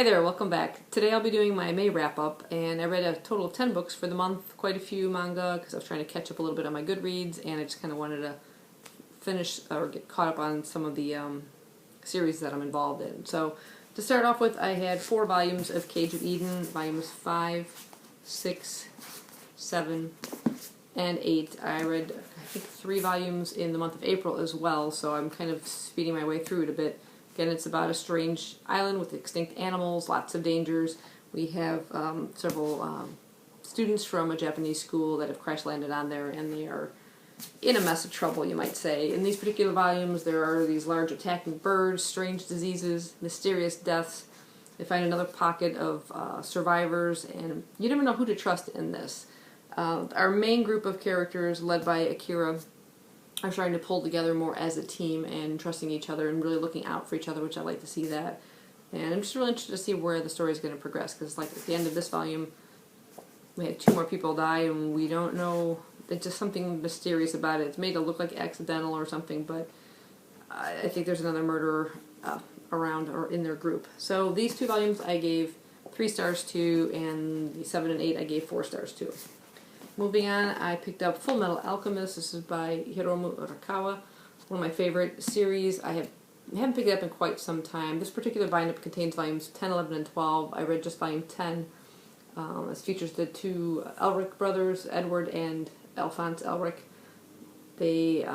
Hi there, welcome back. Today I'll be doing my May wrap-up, and I read a total of 10 books for the month, quite a few manga, because I was trying to catch up a little bit on my Goodreads, and I just kind of wanted to finish or get caught up on some of the series that I'm involved in. So, to start off with, I had 4 volumes of Cage of Eden, volumes 5, 6, 7, and 8. I read, I think, 3 volumes in the month of April as well, so I'm kind of speeding my way through it a bit. Again, it's about a strange island with extinct animals, lots of dangers. We have several students from a Japanese school that have crash-landed on there, and they are in a mess of trouble, you might say. In these particular volumes, there are these large attacking birds, strange diseases, mysterious deaths. They find another pocket of survivors, and you never know who to trust in this. Our main group of characters, led by Akira, are trying to pull together more as a team and trusting each other and really looking out for each other, which I like to see that. And I'm just really interested to see where the story is going to progress, because like at the end of this volume, we had 2 more people die, and we don't know, it's just something mysterious about it. It's made to look like accidental or something, but I think there's another murderer around or in their group. So these 2 volumes I gave 3 stars to, and the 7 and 8 I gave 4 stars to. Moving on, I picked up Full Metal Alchemist. This is by Hiromu Arakawa, one of my favorite series. I haven't picked it up in quite some time. This particular bind-up contains volumes 10, 11, and 12. I read just volume 10. This features the 2 Elric brothers, Edward and Alphonse Elric. They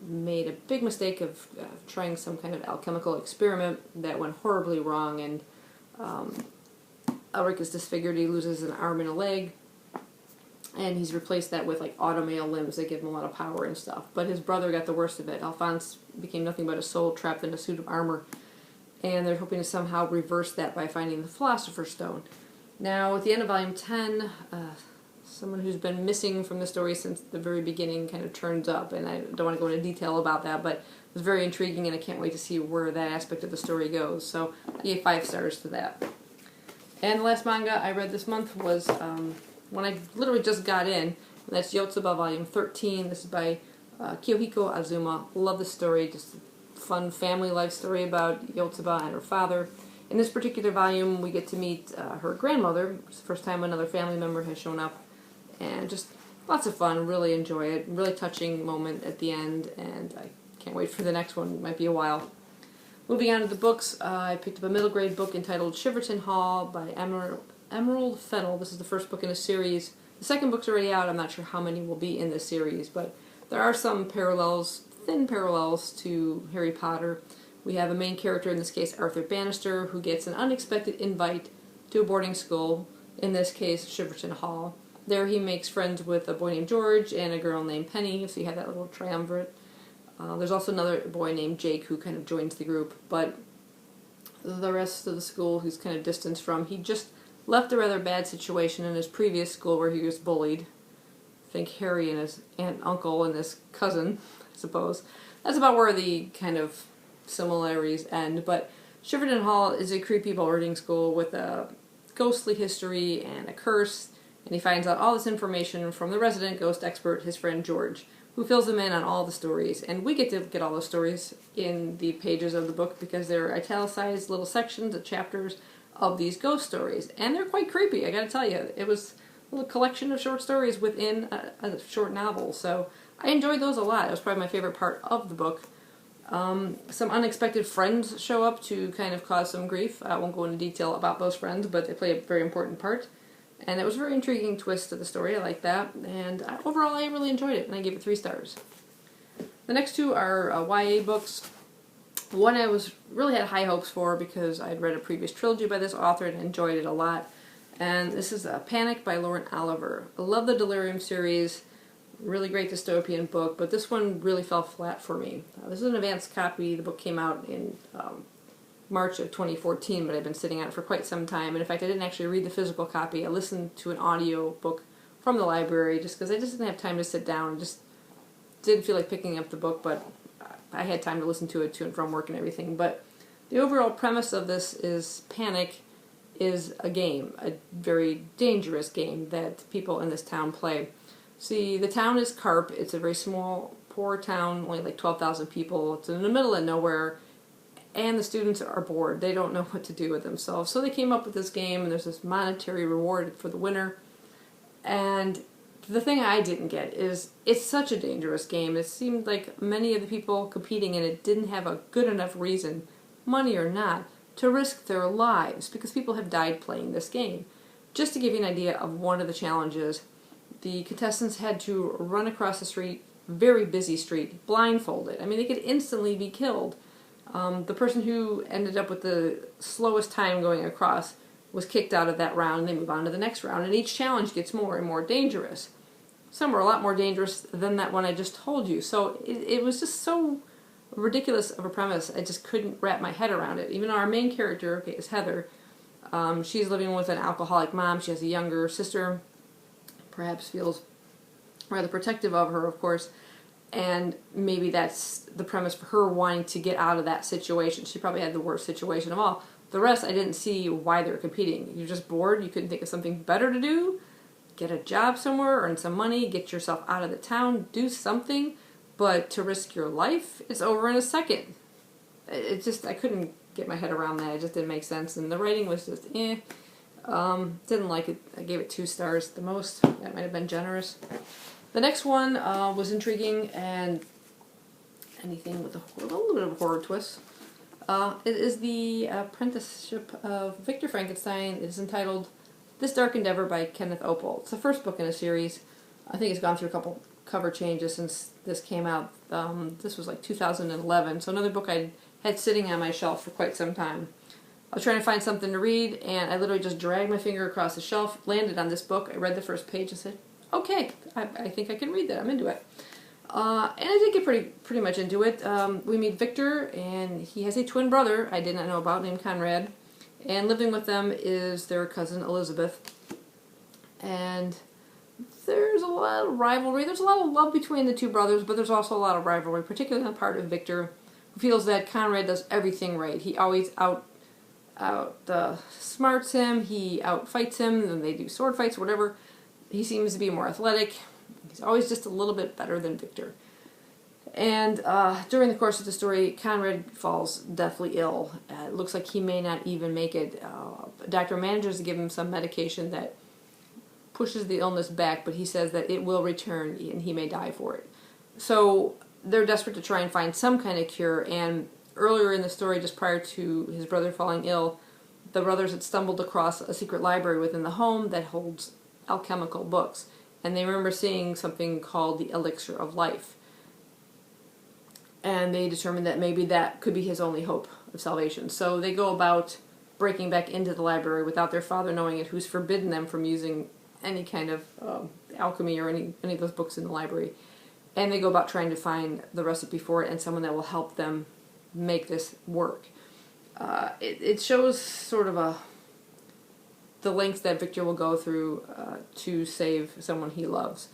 made a big mistake of trying some kind of alchemical experiment that went horribly wrong, and Elric is disfigured. He loses an arm and a leg. And he's replaced that with like automale limbs that give him a lot of power and stuff. But his brother got the worst of it. Alphonse became nothing but a soul trapped in a suit of armor. And they're hoping to somehow reverse that by finding the Philosopher's Stone. Now, at the end of volume 10, someone who's been missing from the story since the very beginning kind of turns up. And I don't want to go into detail about that, but it was very intriguing, and I can't wait to see where that aspect of the story goes. So I gave 5 stars to that. And the last manga I read this month was when I literally just got in, and that's Yotsuba Volume 13. This is by Kiyohiko Azuma. Love this story, just a fun family life story about Yotsuba and her father. In this particular volume, we get to meet her grandmother. It's the first time another family member has shown up, and just lots of fun. Really enjoy it. Really touching moment at the end, and I can't wait for the next one. It might be a while. Moving on to the books, I picked up a middle grade book entitled Shiverton Hall by Emerald Fennell. This is the first book in a series. The second book's already out. I'm not sure how many will be in this series, but there are some parallels, thin parallels to Harry Potter. We have a main character, in this case Arthur Bannister, who gets an unexpected invite to a boarding school, in this case Shiverton Hall. There he makes friends with a boy named George and a girl named Penny, so you have that little triumvirate. There's also another boy named Jake who kind of joins the group, but the rest of the school he's kind of distanced from. He just left a rather bad situation in his previous school where he was bullied. I think Harry and his aunt and uncle and his cousin, I suppose. That's about where the kind of similarities end. But Shiverton Hall is a creepy boarding school with a ghostly history and a curse, and he finds out all this information from the resident ghost expert, his friend George, who fills him in on all the stories. And we get to get all the stories in the pages of the book because they're italicized little sections of chapters of these ghost stories, and they're quite creepy, I gotta tell you. It was a little collection of short stories within a short novel, so I enjoyed those a lot. It was probably my favorite part of the book. Some unexpected friends show up to kind of cause some grief. I won't go into detail about those friends, but they play a very important part, and it was a very intriguing twist to the story. I like that, and overall I really enjoyed it, and I gave it 3 stars. The next 2 are YA books. One I really had high hopes for because I'd read a previous trilogy by this author and enjoyed it a lot. And this is Panic by Lauren Oliver. I love the Delirium series. Really great dystopian book, but this one really fell flat for me. This is an advanced copy. The book came out in March of 2014, but I've been sitting on it for quite some time. And in fact, I didn't actually read the physical copy. I listened to an audio book from the library just because I just didn't have time to sit down. I just didn't feel like picking up the book, but I had time to listen to it to and from work and everything. But the overall premise of this is Panic is a game, a very dangerous game that people in this town play. See, the town is Carp. It's a very small, poor town, only like 12,000 people. It's in the middle of nowhere, and the students are bored. They don't know what to do with themselves. So they came up with this game, and there's this monetary reward for the winner. And the thing I didn't get is it's such a dangerous game. It seemed like many of the people competing in it didn't have a good enough reason, money or not, to risk their lives, because people have died playing this game. Just to give you an idea of one of the challenges, the contestants had to run across the street, very busy street, blindfolded. I mean, they could instantly be killed. The person who ended up with the slowest time going across was kicked out of that round, and they move on to the next round, and each challenge gets more and more dangerous. Some are a lot more dangerous than that one I just told you. So it was just so ridiculous of a premise, I just couldn't wrap my head around it. Even our main character, okay, is Heather. She's living with an alcoholic mom. She has a younger sister, perhaps feels rather protective of her, of course, and maybe that's the premise for her wanting to get out of that situation. She probably had the worst situation of all. The rest, I didn't see why they were competing. You're just bored, you couldn't think of something better to do? Get a job somewhere, earn some money, get yourself out of the town, do something, but to risk your life, it's over in a second. It just, I couldn't get my head around that. It just didn't make sense, and the writing was just, didn't like it. I gave it 2 stars the most. That might have been generous. The next one was intriguing, and anything with a little bit of a horror twist. It is The Apprenticeship of Victor Frankenstein. It is entitled This Dark Endeavor by Kenneth Opel. It's the first book in a series. I think it's gone through a couple cover changes since this came out. This was like 2011, so another book I had sitting on my shelf for quite some time. I was trying to find something to read, and I literally just dragged my finger across the shelf, landed on this book. I read the first page and said, okay, I think I can read that. I'm into it. And I did get pretty much into it. We meet Victor, and he has a twin brother I did not know about named Conrad. And living with them is their cousin Elizabeth. And there's a lot of rivalry. There's a lot of love between the two brothers, but there's also a lot of rivalry, particularly on the part of Victor, who feels that Conrad does everything right. He always smarts him, he outfights him, and they do sword fights, whatever. He seems to be more athletic. He's always just a little bit better than Victor. And during the course of the story, Conrad falls deathly ill. It looks like he may not even make it. The doctor manages to give him some medication that pushes the illness back, but he says that it will return and he may die for it. So they're desperate to try and find some kind of cure, and earlier in the story, just prior to his brother falling ill, the brothers had stumbled across a secret library within the home that holds alchemical books, and they remember seeing something called the Elixir of Life. And they determined that maybe that could be his only hope of salvation. So they go about breaking back into the library without their father knowing it, who's forbidden them from using any kind of alchemy or any of those books in the library. And they go about trying to find the recipe for it and someone that will help them make this work. It shows sort of the lengths that Victor will go through to save someone he loves.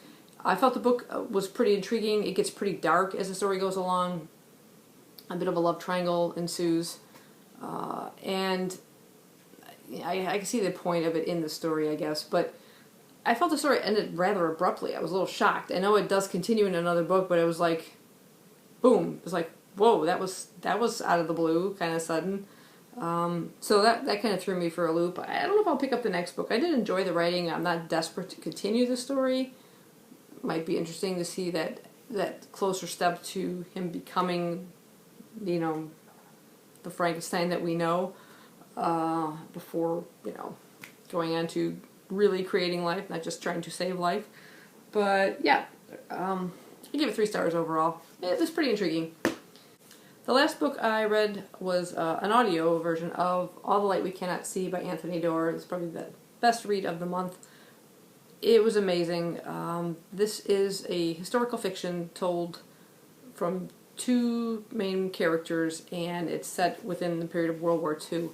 I felt the book was pretty intriguing. It gets pretty dark as the story goes along. A bit of a love triangle ensues. And I can see the point of it in the story, I guess. But I felt the story ended rather abruptly. I was a little shocked. I know it does continue in another book, but it was like, boom. It was like, whoa, that was out of the blue, kind of sudden. So that kind of threw me for a loop. I don't know if I'll pick up the next book. I did enjoy the writing. I'm not desperate to continue the story. Might be interesting to see that closer step to him becoming, the Frankenstein that we know, before, going on to really creating life, not just trying to save life. But yeah, I give it 3 stars overall. It was pretty intriguing. The last book I read was an audio version of All the Light We Cannot See by Anthony Doerr. It's probably the best read of the month. It was amazing. This is a historical fiction told from 2 main characters, and it's set within the period of World War II.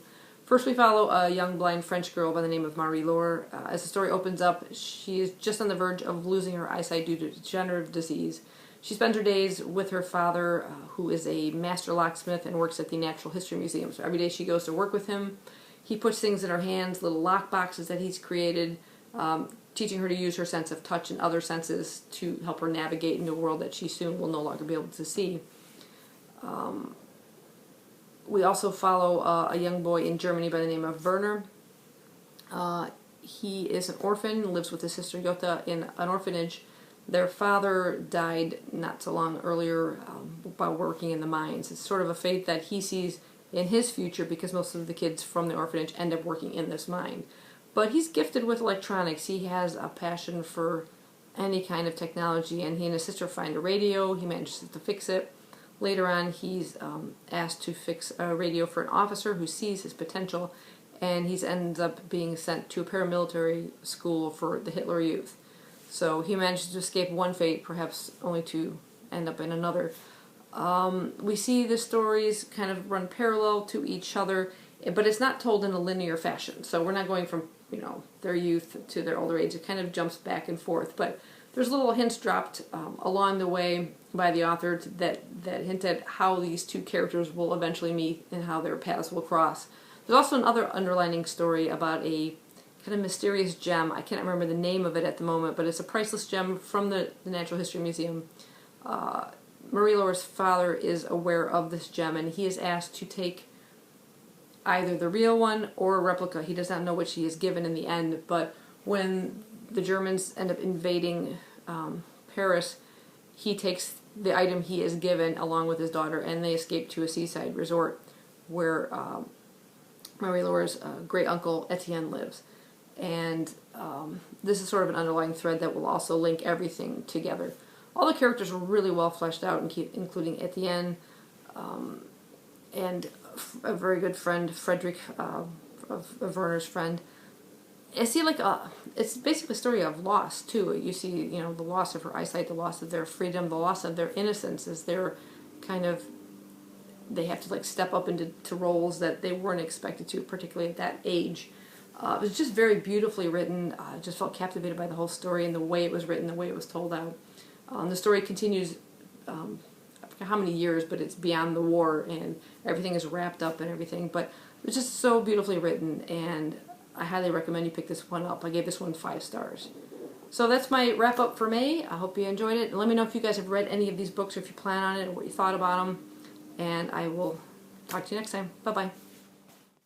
First we follow a young blind French girl by the name of Marie-Laure. As the story opens up, she is just on the verge of losing her eyesight due to degenerative disease. She spends her days with her father, who is a master locksmith and works at the Natural History Museum. So every day she goes to work with him. He puts things in her hands, little lock boxes that he's created, teaching her to use her sense of touch and other senses to help her navigate into a world that she soon will no longer be able to see. We also follow a young boy in Germany by the name of Werner. He is an orphan, lives with his sister Jutta in an orphanage. Their father died not so long earlier while working in the mines. It's sort of a fate that he sees in his future because most of the kids from the orphanage end up working in this mine. But he's gifted with electronics. He has a passion for any kind of technology, and he and his sister find a radio. He manages to fix it. Later on, he's asked to fix a radio for an officer who sees his potential, and he ends up being sent to a paramilitary school for the Hitler Youth. So he manages to escape one fate, perhaps only to end up in another. We see the stories kind of run parallel to each other, but it's not told in a linear fashion. So we're not going from, their youth to their older age. It kind of jumps back and forth. But there's little hints dropped along the way by the author that hint at how these two characters will eventually meet and how their paths will cross. There's also another underlining story about a kind of mysterious gem. I can't remember the name of it at the moment, but it's a priceless gem from the Natural History Museum. Marie-Laura's father is aware of this gem, and he is asked to take either the real one or a replica. He does not know which he is given in the end, but when the Germans end up invading Paris, he takes the item he is given along with his daughter, and they escape to a seaside resort where Marie-Laura's great-uncle Etienne lives. And this is sort of an underlying thread that will also link everything together. All the characters are really well fleshed out, including Etienne, and a very good friend, Frederick, of Werner's friend. I see it's basically a story of loss too. You see, the loss of her eyesight, the loss of their freedom, the loss of their innocence as they're they have to step up into roles that they weren't expected to, particularly at that age. It was just very beautifully written. I just felt captivated by the whole story and the way it was written, the way it was told out. The story continues, I forget how many years, but it's beyond the war, and everything is wrapped up and everything. But it's just so beautifully written, and I highly recommend you pick this one up. I gave this one 5 stars. So that's my wrap-up for May. I hope you enjoyed it. And let me know if you guys have read any of these books, or if you plan on it, or what you thought about them. And I will talk to you next time. Bye-bye.